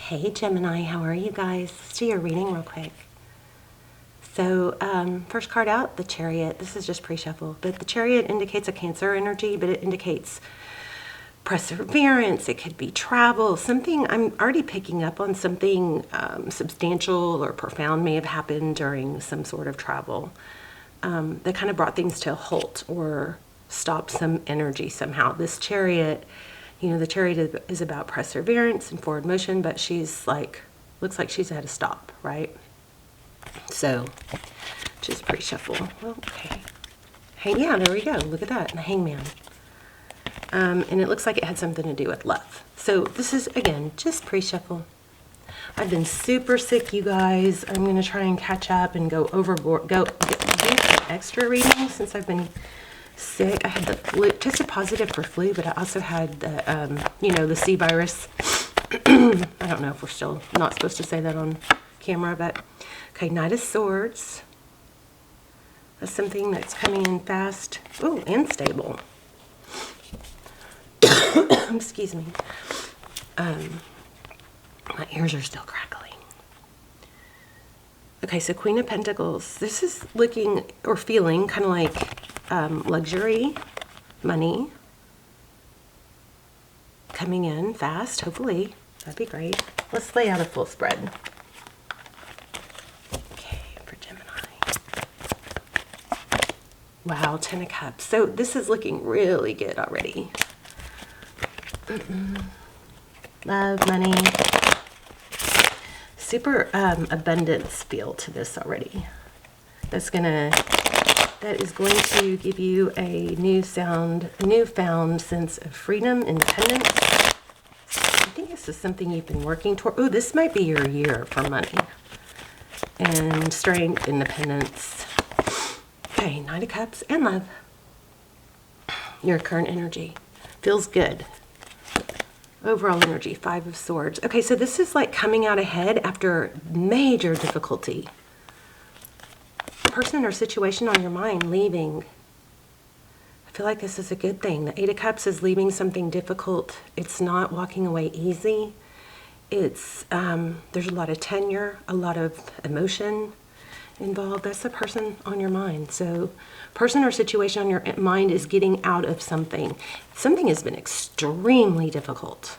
Hey Gemini, how are you guys? Let's do your reading real quick. So first card out, the Chariot. This is just pre-shuffle, but the Chariot indicates a Cancer energy, but it indicates perseverance. It could be travel, something. I'm already picking up on something substantial or profound may have happened during some sort of travel that kind of brought things to a halt or stopped some energy somehow. This Chariot, you know, the Chariot is about perseverance and forward motion, but she's like, looks like she's at a stop, right? So, just pre-shuffle. Okay. Hey, yeah, there we go. Look at that, the Hangman. And it looks like it had something to do with love. So this is, again, just pre-shuffle. I've been super sick, you guys. I'm going to try and catch up and go overboard, do some extra reading since I've been sick. I had the flu, tested positive for flu, but I also had the, you know, the C virus. I don't know if we're still not supposed to say that on camera, but okay, Knight of Swords. That's something that's coming in fast. Oh, and stable. Excuse me. My ears are still crackling. Okay, so Queen of Pentacles. This is looking or feeling kind of like luxury, money coming in fast, hopefully. That'd be great. Let's lay out a full spread. Okay, for Gemini. Wow, 10 of Cups. So this is looking really good already. Love, money. Super abundance feel to this already. That is going to give you a newfound sense of freedom, independence. I think this is something you've been working toward. Oh, this might be your year for money and strength, independence. Okay, Knight of Cups and love. Your current energy feels good. Overall energy, 5 of Swords. Okay, so this is like coming out ahead after major difficulty. Person or situation on your mind leaving. I feel like this is a good thing. The 8 of Cups is leaving something difficult. It's not walking away easy. It's there's a lot of tenure, a lot of emotion involved. That's the person on your mind. So person or situation on your mind is getting out of something. Something has been extremely difficult.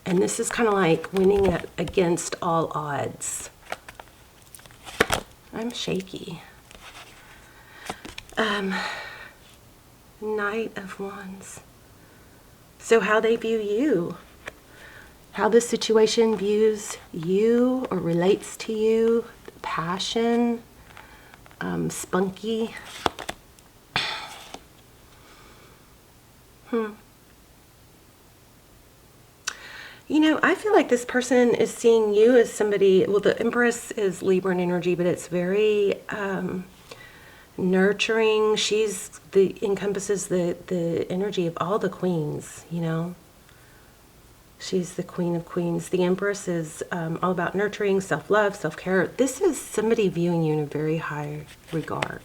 And this is kind of like winning it against all odds. I'm shaky. Knight of Wands. So how they view you. How this situation views you or relates to you. Passion. Spunky. You know, I feel like this person is seeing you as somebody, well, the Empress is Libra energy, but it's very nurturing. Encompasses the energy of all the queens, you know. She's the Queen of Queens. The Empress is all about nurturing, self-love, self-care. This is somebody viewing you in a very high regard.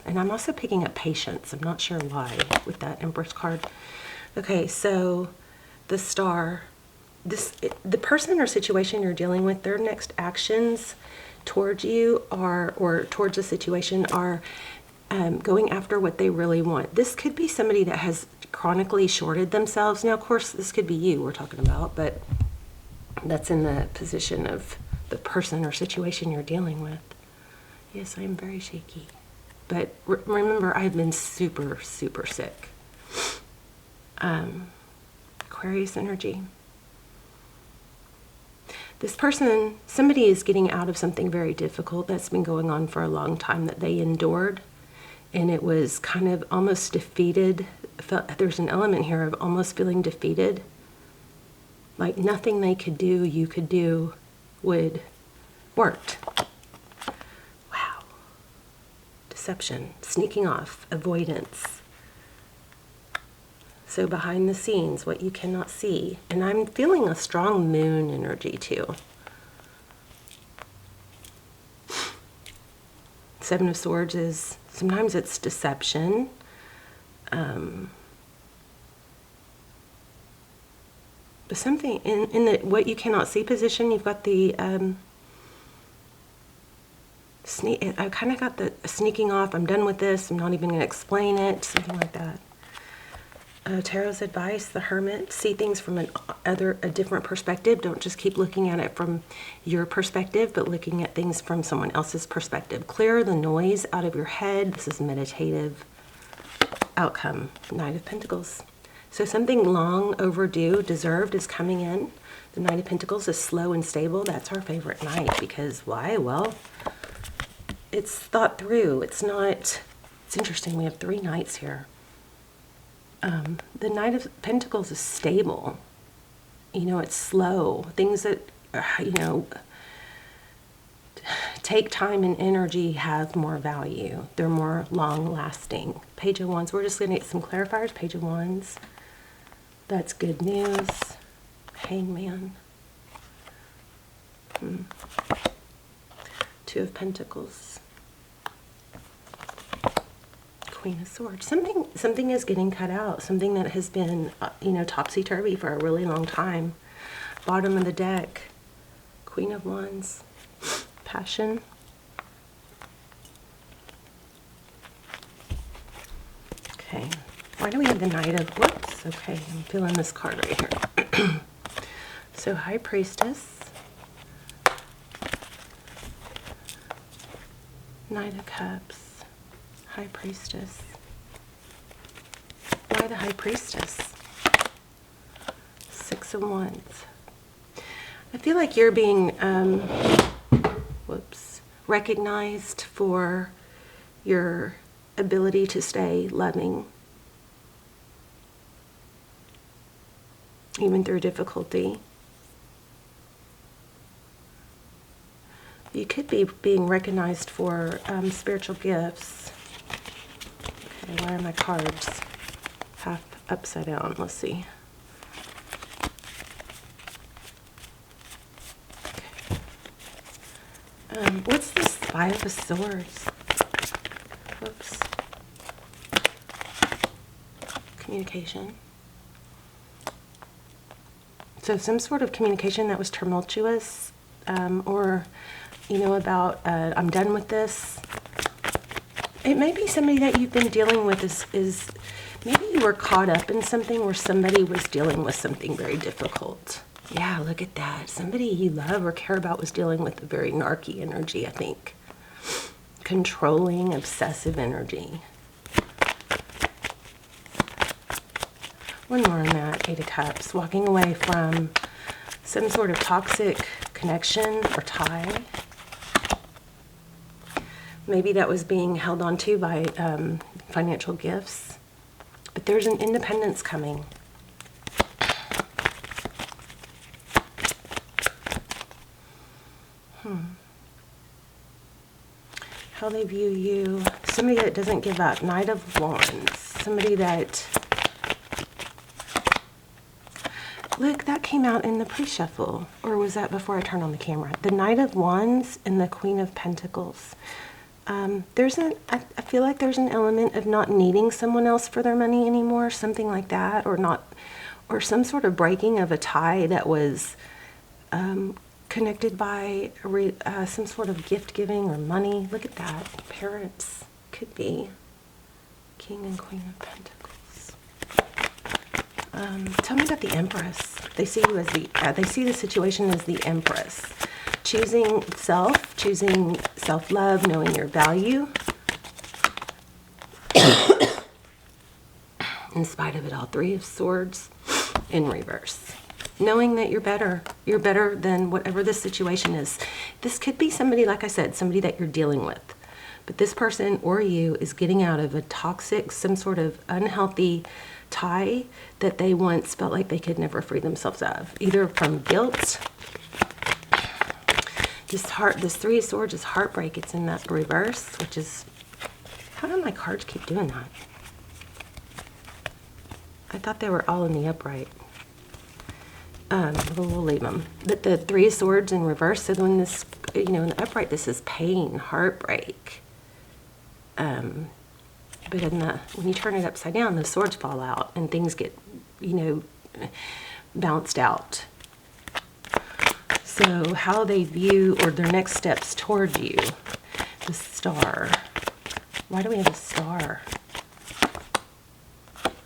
And I'm also picking up patience. I'm not sure why with that Empress card. Okay, so the Star. The person or situation you're dealing with, their next actions towards you or towards a situation are going after what they really want. This could be somebody that has chronically shorted themselves. Now, of course, this could be you we're talking about, but that's in the position of the person or situation you're dealing with. Yes, I'm very shaky. But remember, I've been super, super sick. Aquarius energy. This person, somebody is getting out of something very difficult that's been going on for a long time that they endured. And it was kind of almost defeated. There's an element here of almost feeling defeated. Like nothing they could do, you could do, would worked. Wow. Deception, sneaking off, avoidance. So behind the scenes, what you cannot see. And I'm feeling a strong moon energy too. 7 of Swords is, sometimes it's deception. But something in the what you cannot see position, you've got the I kind of got the sneaking off. I'm done with this. I'm not even going to explain it. Something like that. Tarot's advice, the Hermit. See things from a different perspective. Don't just keep looking at it from your perspective, but looking at things from someone else's perspective. Clear the noise out of your head. This is meditative. Outcome, Knight of Pentacles. So something long overdue, deserved is coming in. The Knight of Pentacles is slow and stable. That's our favorite knight because why? Well, it's thought through. It's not, it's interesting. We have 3 knights here. The Knight of Pentacles is stable. You know, it's slow. Things that, you know, take time and energy have more value. They're more long-lasting. Page of Wands. We're just going to get some clarifiers. Page of Wands. That's good news. Hangman. 2 of Pentacles. Queen of Swords. Something is getting cut out. Something that has been, you know, topsy-turvy for a really long time. Bottom of the deck. Queen of Wands. Passion. Okay. Why do we have the Knight of... Whoops. Okay. I'm feeling this card right here. So, High Priestess. Knight of Cups. High Priestess. Why the High Priestess? 6 of Wands. I feel like you're being recognized for your ability to stay loving even through difficulty. You could be being recognized for spiritual gifts. Okay, why are my cards half upside down? Let's see. What's this 5 of Swords? Whoops. Communication. So some sort of communication that was tumultuous, or, you know, about, I'm done with this. It may be somebody that you've been dealing with is maybe you were caught up in something where somebody was dealing with something very difficult. Yeah, look at that. Somebody you love or care about was dealing with a very narky energy, I think. Controlling, obsessive energy. One more on that, 8 of Cups. Walking away from some sort of toxic connection or tie. Maybe that was being held on to by financial gifts. But there's an independence coming. How they view you. Somebody that doesn't give up. Knight of Wands. Somebody that... Look, that came out in the pre-shuffle. Or was that before I turned on the camera? The Knight of Wands and the Queen of Pentacles. I feel like there's an element of not needing someone else for their money anymore. Something like that. Or some sort of breaking of a tie that was... connected by some sort of gift giving or money. Look at that. Parents. Could be. King and Queen of Pentacles. Tell me about the Empress. They see you as they see the situation as the Empress. Choosing self-love, knowing your value. In spite of it all. 3 of Swords in reverse. Knowing that you're better than whatever this situation is. This could be somebody, like I said, somebody that you're dealing with. But this person or you is getting out of a toxic, some sort of unhealthy tie that they once felt like they could never free themselves of. Either from guilt. This 3 of Swords is heartbreak. It's in that reverse, which is... How do my cards keep doing that? I thought they were all in the upright. We'll leave them. But the 3 of Swords in reverse, so when this, you know, in the upright, this is pain, heartbreak. But when you turn it upside down, the swords fall out and things get, you know, balanced out. So how they view, or their next steps toward you. The Star. Why do we have a Star?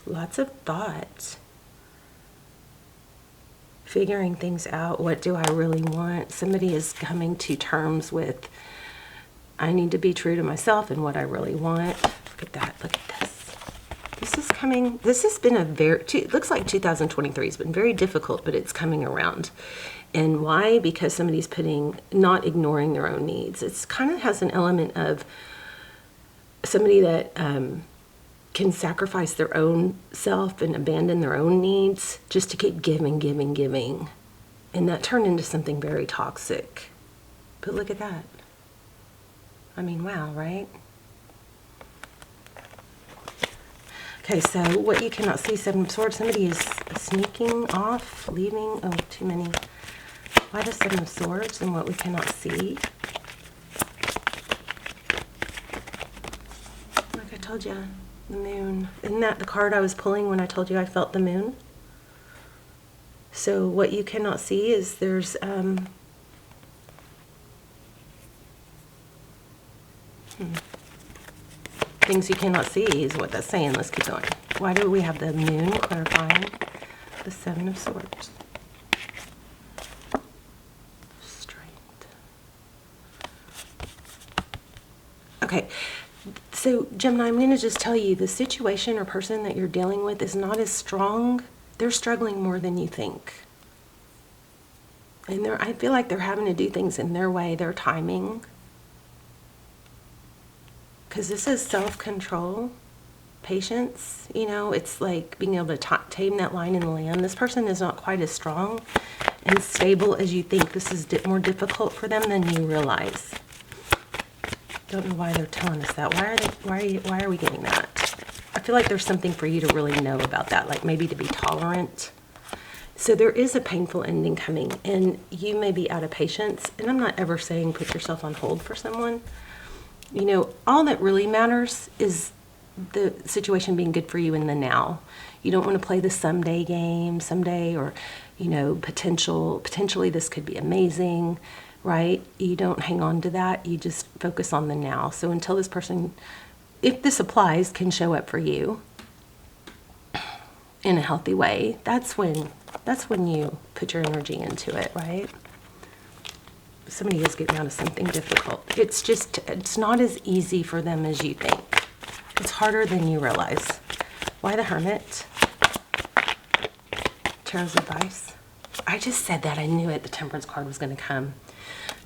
Lots of thought. Figuring things out. What do I really want? Somebody is coming to terms with, I need to be true to myself and what I really want. Look at that. Look at this. This is coming. This has been a very, it looks like 2023 has been very difficult, but it's coming around. And why? Because somebody's not ignoring their own needs. It's kind of has an element of somebody that can sacrifice their own self and abandon their own needs just to keep giving, giving, giving. And that turned into something very toxic. But look at that. I mean, wow, right? Okay, so what you cannot see, Seven of Swords, somebody is sneaking off, leaving, oh, too many. Why the Seven of Swords and what we cannot see? Like I told you, the moon. Isn't that the card I was pulling when I told you I felt the moon? So what you cannot see is there's, things you cannot see is what that's saying. Let's keep going. Why do we have the moon clarifying the Seven of Swords? Strength. Okay, so Gemini, I'm going to just tell you the situation or person that you're dealing with is not as strong. They're struggling more than you think. And I feel like they're having to do things in their way, their timing. Because this is self-control, patience, you know, it's like being able to tame that lion in the land. This person is not quite as strong and stable as you think. This is more difficult for them than you realize. Don't know why they're telling us that. Why are we getting that? I feel like there's something for you to really know about that, like maybe to be tolerant. So there is a painful ending coming, and you may be out of patience. And I'm not ever saying put yourself on hold for someone. You know, all that really matters is the situation being good for you in the now. You don't want to play the someday game, someday, or, you know, potentially this could be amazing, right? You don't hang on to that. You just focus on the now. So until this person, if this applies, can show up for you in a healthy way, that's when you put your energy into it, right? Somebody is getting out of something difficult. It's not as easy for them as you think. It's harder than you realize. Why the Hermit? Tarot's advice. I just said that. I knew it. The Temperance card was going to come.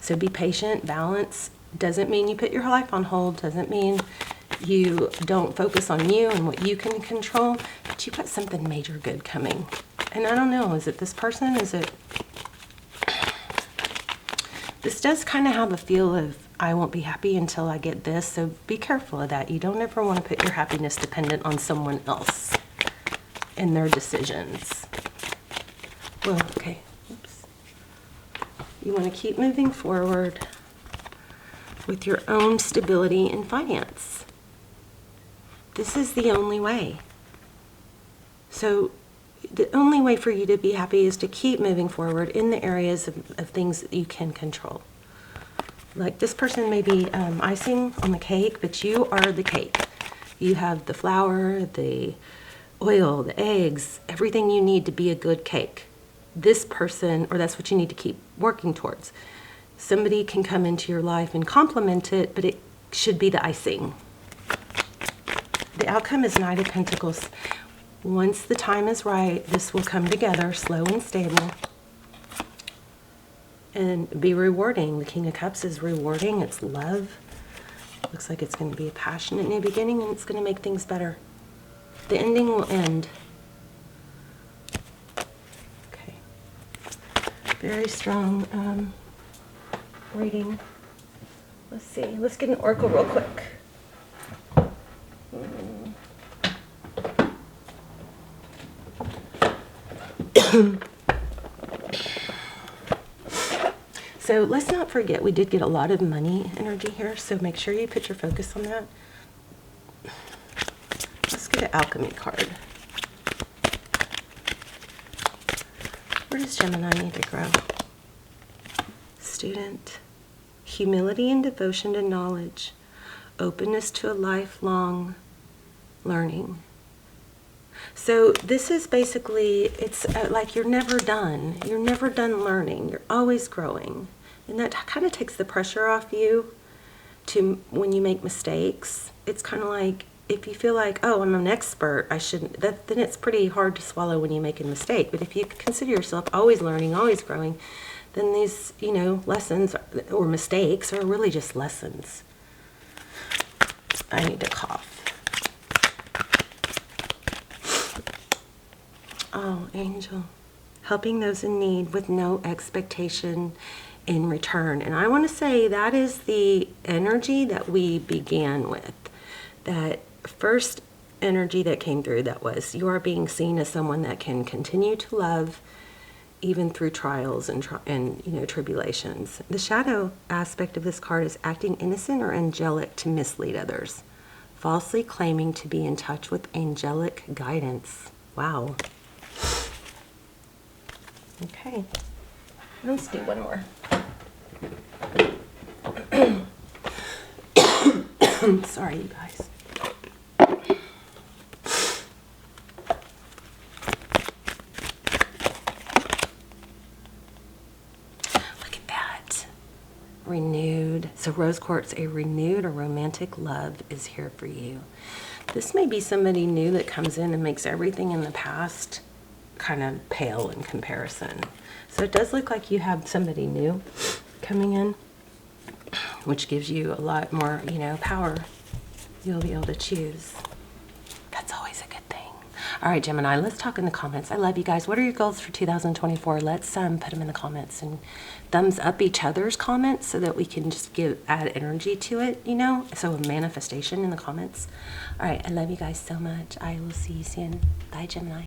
So be patient. Balance. Doesn't mean you put your life on hold. Doesn't mean you don't focus on you and what you can control. But you've got something major good coming. And I don't know. Is it this person? Is it... This does kind of have a feel of, I won't be happy until I get this, so be careful of that. You don't ever want to put your happiness dependent on someone else and their decisions. Well, okay, oops. You want to keep moving forward with your own stability and finance. This is the only way. So the only way for you to be happy is to keep moving forward in the areas of things that you can control. Like this person may be icing on the cake, but you are the cake. You have the flour, the oil, the eggs, everything you need to be a good cake. This person, or that's what you need to keep working towards. Somebody can come into your life and complement it, but it should be the icing. The outcome is Knight of Pentacles. Once the time is right, this will come together, slow and stable, and be rewarding. The King of Cups is rewarding. It's love. Looks like it's going to be a passionate new beginning, and it's going to make things better. The ending will end. Okay. Very strong reading. Let's see. Let's get an oracle real quick. So let's not forget, we did get a lot of money energy here, so make sure you put your focus on that. Let's get an Alchemy card. Where does Gemini need to grow? Student. Humility and devotion to knowledge. Openness to a lifelong learning. So this is basically, it's like you're never done. You're never done learning. You're always growing. And that kind of takes the pressure off you to when you make mistakes. It's kind of like, if you feel like, oh, I'm an expert, I shouldn't, then it's pretty hard to swallow when you make a mistake. But if you consider yourself always learning, always growing, then these, you know, lessons or mistakes are really just lessons. I need to cough. Oh, angel. Helping those in need with no expectation in return. And I want to say that is the energy that we began with. That first energy that came through, that was you are being seen as someone that can continue to love even through trials and you know, tribulations. The shadow aspect of this card is acting innocent or angelic to mislead others, falsely claiming to be in touch with angelic guidance. Wow. Okay, let's do one more. Sorry, you guys. Look at that. Renewed. So rose quartz, a renewed or romantic love is here for you. This may be somebody new that comes in and makes everything in the past kind of pale in comparison. So it does look like you have somebody new coming in, which gives you a lot more, you know, power. You'll be able to choose. That's always a good thing. All right, Gemini, let's talk in the comments. I love you guys. What are your goals for 2024? Let's put them in the comments and thumbs up each other's comments so that we can just add energy to it, you know? So a manifestation in the comments. All right, I love you guys so much. I will see you soon. Bye, Gemini.